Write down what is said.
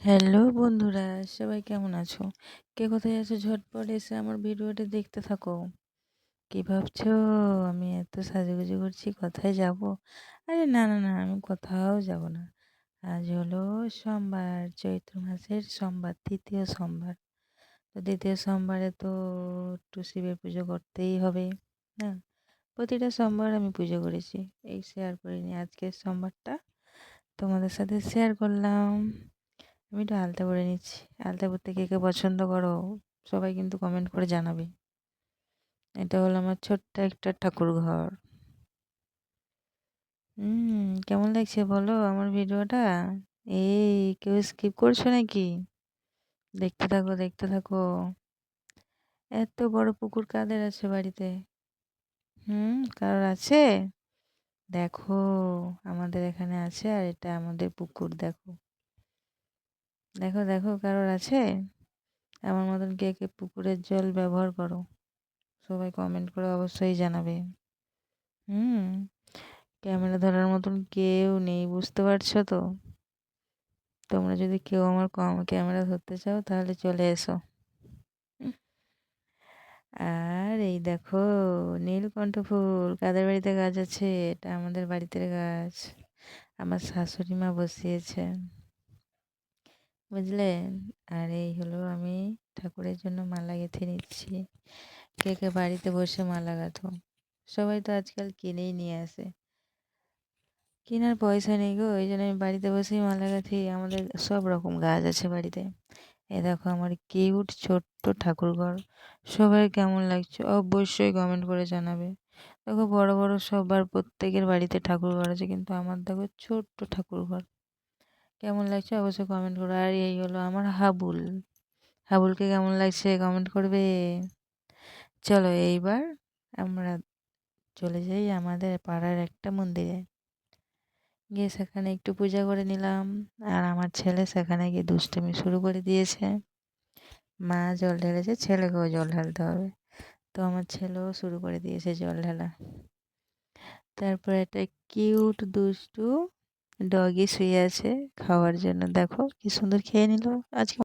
Hello বন্ধুরা, সবাই কেমন আছো? কে কোথায় আছো? ঝটপট এসে আমার ভিডিওটা দেখতে থাকো। কি ভাবছো আমি এত সাজুগুজু করছি, কোথায় যাব? আরে না না না, আমি কোথাও যাব না। আজ হলো সোমবার, চৈত্র মাসের সোমবার, তৃতীয় সোমবার। তো দ্বিতীয় সোমবারে তো একটু শিবের পুজো করতেই হবে। হ্যাঁ, প্রতিটা সোমবার আমি পুজো করেছি, এই শেয়ার করিনি। আজকের সোমবারটা তোমাদের সাথে শেয়ার করলাম। আমি একটু আলতা পরে নিচ্ছি। আলতা পরতে কে কে পছন্দ করো সবাই কিন্তু কমেন্ট করে জানাবে। এটা হলো আমার ছোট্ট একটা ঠাকুর ঘর। কেমন লাগছে বলো আমার ভিডিওটা? এই কেউ স্কিপ করছো নাকি? দেখতে থাকো দেখতে থাকো। এত বড় পুকুর কাদের আছে বাড়িতে? কারোর আছে? দেখো, আমাদের এখানে আছে, আর এটা আমাদের পুকুর। দেখো দেখো দেখো, কারোর আছে? আমার মতন কে কে পুকুরের জল ব্যবহার করো সবাই কমেন্ট করে অবশ্যই জানাবে। হুম ক্যামেরা ধরার মতন কেউ নেই, বুঝতে পারছো তো? তোমরা যদি কেউ আমার ক্যামেরা ধরতে চাও তাহলে চলে এসো। উম, আর এই দেখো, নীলকণ্ঠ ফুল কাদের বাড়িতে গাছ আছে? এটা আমাদের বাড়িতে গাছ, আমার শাশুড়ি মা বসিয়েছে, বুঝলেন? আর এই হলো আমি ঠাকুরের জন্য মালা গেঁথে নিচ্ছি। কে কে বাড়িতে বসে মালা গাঁথো? সবাই তো আজকাল কিনেই নিয়ে আসে। কেনার পয়সা নেই গো, এই জন্য আমি বাড়িতে বসেই মালা গাঁথি। আমাদের সব রকম গাছ আছে বাড়িতে। এ দেখো আমার কিউট ছোট্ট ঠাকুরঘর। সবাই কেমন লাগছে অবশ্যই কমেন্ট করে জানাবে। দেখো বড় বড় সবার প্রত্যেকের বাড়িতে ঠাকুরঘর আছে, কিন্তু আমার দেখো ছোট্ট ঠাকুরঘর। কেমন লাগছে অবশ্যই কমেন্ট করো। আর এই হলো আমার হাবুল। হাবুলকে কেমন লাগছে কমেন্ট করবে। চলো এইবার আমরা চলে যাই আমাদের পাড়ার একটা মন্দিরে, গিয়ে সেখানে একটু পূজা করে নিলাম। আর আমার ছেলে সেখানে গিয়ে দুষ্টুমি শুরু করে দিয়েছে। মা জল ঢেলেছে, ছেলেকেও জল ঢালতে হবে। তো আমার ছেলেও শুরু করে দিয়েছে জল ঢালা। তারপর একটা কিউট দুষ্টু ডগি শুয়ে আছে খাওয়ার জন্য, দেখো কি সুন্দর খেয়ে নিল আজকে।